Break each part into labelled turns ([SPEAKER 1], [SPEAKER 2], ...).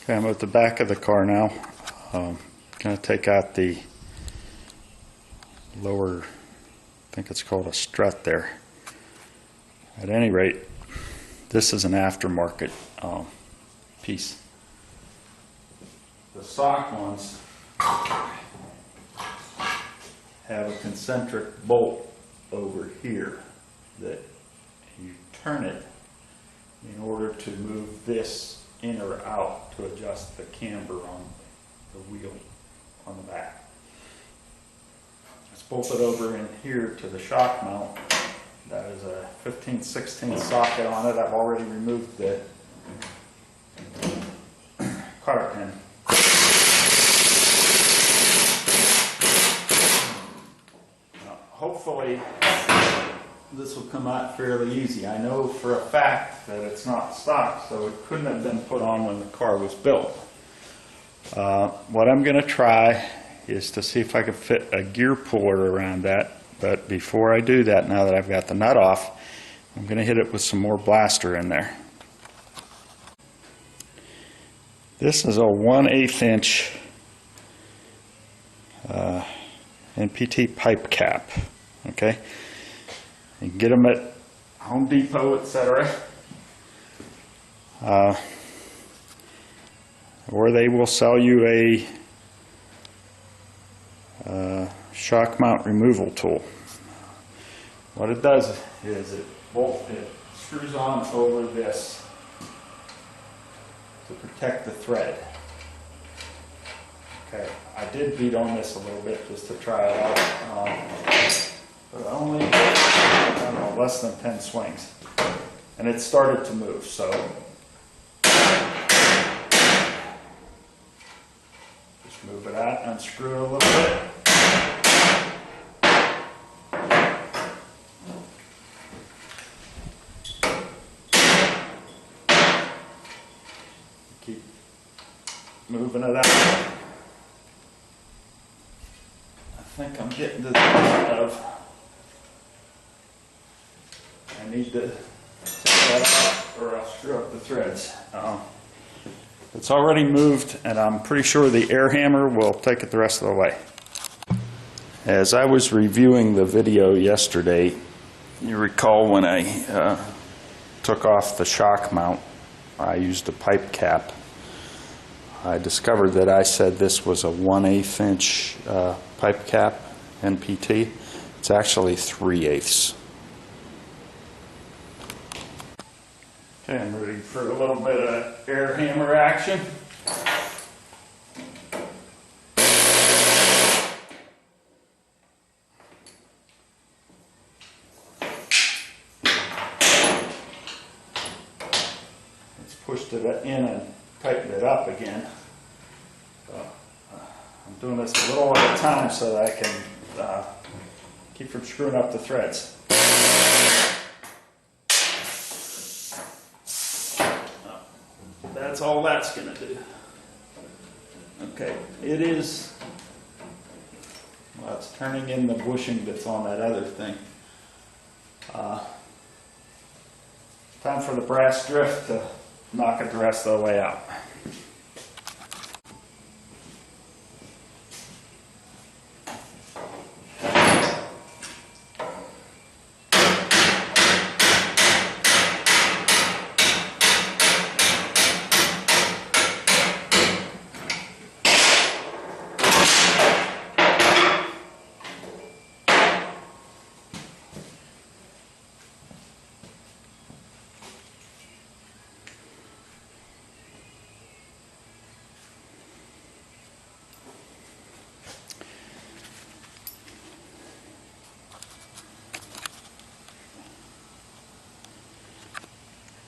[SPEAKER 1] Okay, I'm at the back of the car now. Going to take out the lower, I think it's called a strut there. At any rate, this is an aftermarket piece. The stock ones have a concentric bolt over here that you turn it in order to move this in or out to adjust the camber on the wheel on the back. It's bolted over in here to the shock mount. That is a 15/16 socket on it. I've already removed the cotter pin. Now, hopefully this will come out fairly easy. I know for a fact that it's not stock, so it couldn't have been put on when the car was built. What I'm going to try is to see if I can fit a gear puller around that, but before I do that, now that I've got the nut off, I'm going to hit it with some more blaster in there. This is a 1/8 inch NPT pipe cap. Okay, you can get them at Home Depot, etc. Or they will sell you a shock mount removal tool. What it does is it screws on over this to protect the thread. Okay, I did beat on this a little bit just to try it out, but only, I don't know, less than 10 swings, and it started to move. So just move it out, unscrew it a little bit. Keep moving it out. I think I'm getting to the point of I need to take that out or I'll screw up the threads. It's already moved, and I'm pretty sure the air hammer will take it the rest of the way. As I was reviewing the video yesterday, you recall when I took off the shock mount, I used a pipe cap. I discovered that I said this was a 1/8 inch pipe cap, NPT. It's actually 3/8. Okay, I'm ready for a little bit of air hammer action. Let's push it in and tighten it up again. So, I'm doing this a little at a time so that I can keep from screwing up the threads. That's all that's going to do. Okay, it is, well, it's turning in the bushing that's on that other thing. Time for the brass drift to knock it the rest of the way out.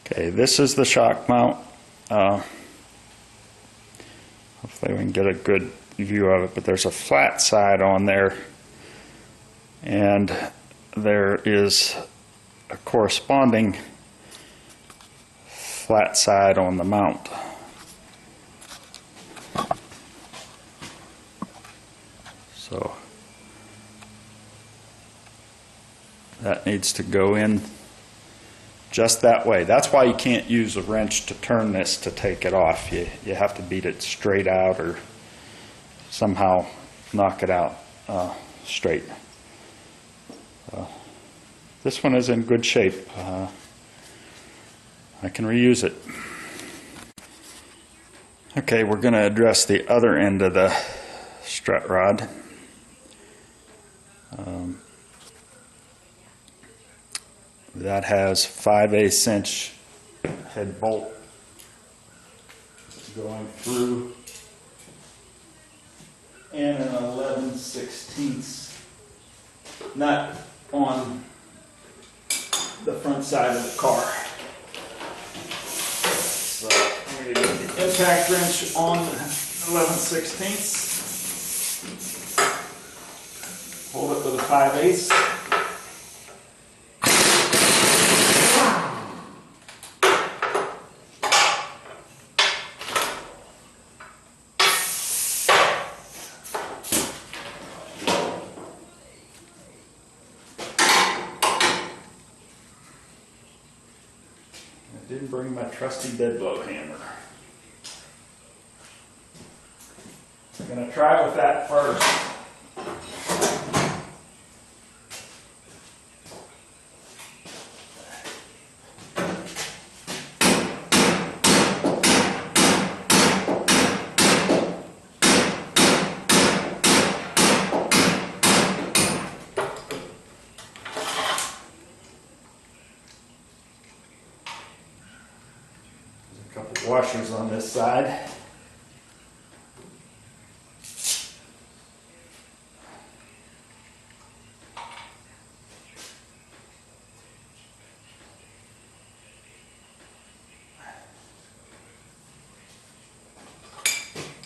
[SPEAKER 1] Okay, this is the shock mount. Hopefully we can get a good view of it, but there's a flat side on there, and there is a corresponding flat side on the mount. So that needs to go in just that way. That's why you can't use a wrench to turn this to take it off. You have to beat it straight out or somehow knock it out straight. This one is in good shape. I can reuse it. Okay, we're going to address the other end of the strut rod. That has 5/8 inch head bolt going through and an 11/16 nut on the front side of the car. So I'm going to get the impact wrench on 11/16. Hold it with a 5/8. Didn't bring my trusty dead blow hammer. I'm going to try with that first. Couple washers on this side.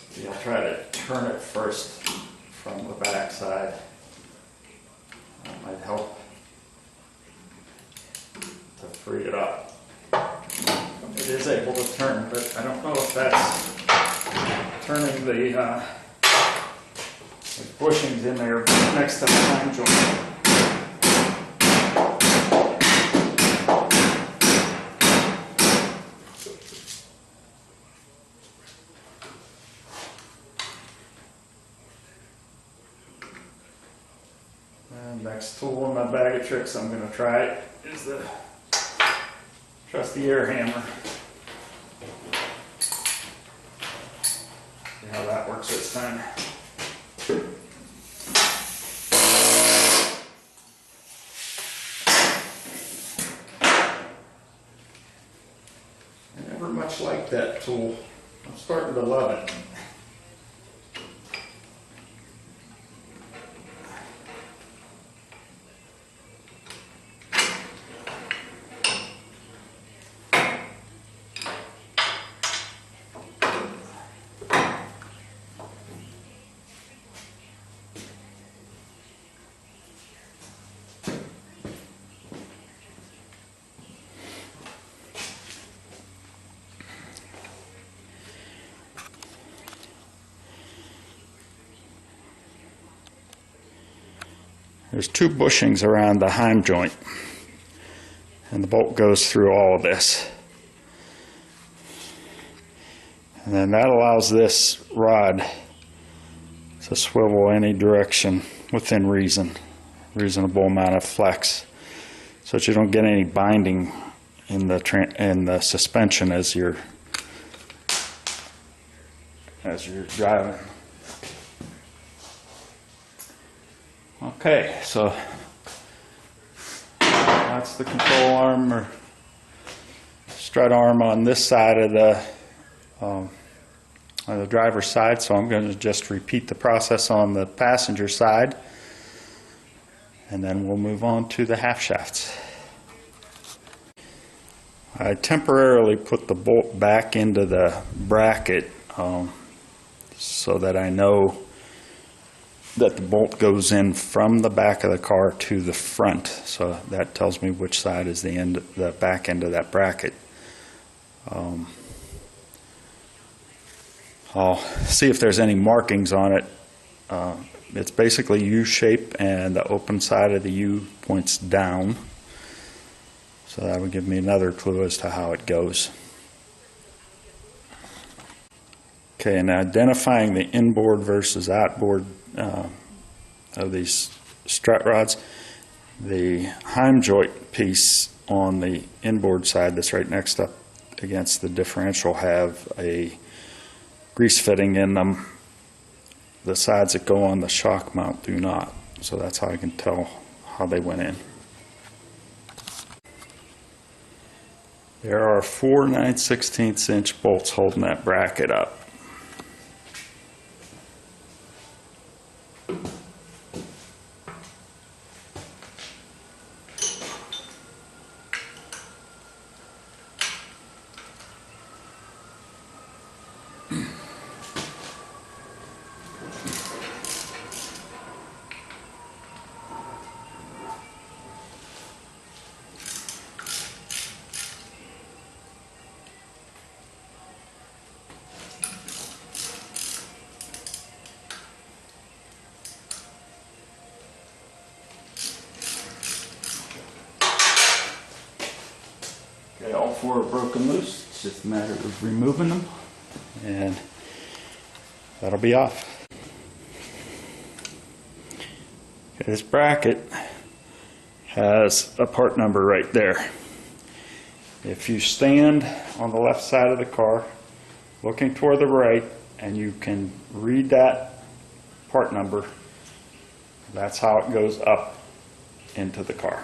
[SPEAKER 1] See, I'll try to turn it first from the back side. That might help to free it up. It is able to turn, but I don't know if that's turning the bushings in there next to the line joint. And next tool in my bag of tricks I'm going to try is the trusty air hammer. See how that works this time. I never much liked that tool. I'm starting to love it. There's two bushings around the heim joint, and the bolt goes through all of this. And then that allows this rod to swivel any direction within reasonable amount of flex, so that you don't get any binding in the suspension as you're driving. Okay, so that's the control arm or strut arm on this side of on the driver's side. So I'm going to just repeat the process on the passenger side, and then we'll move on to the half shafts. I temporarily put the bolt back into the bracket so that I know that the bolt goes in from the back of the car to the front, so that tells me which side is the back end of that bracket. I'll see if there's any markings on it. It's basically U-shape, and the open side of the U points down. So that would give me another clue as to how it goes. Okay, and identifying the inboard versus outboard of these strut rods, the heim joint piece on the inboard side that's right next up against the differential have a grease fitting in them. The sides that go on the shock mount do not. So that's how I can tell how they went in. There are 4 9/16 inch bolts holding that bracket up. Okay, all 4 are broken loose. It's just a matter of removing them, and that'll be off. Okay, this bracket has a part number right there. If you stand on the left side of the car, looking toward the right, and you can read that part number, that's how it goes up into the car.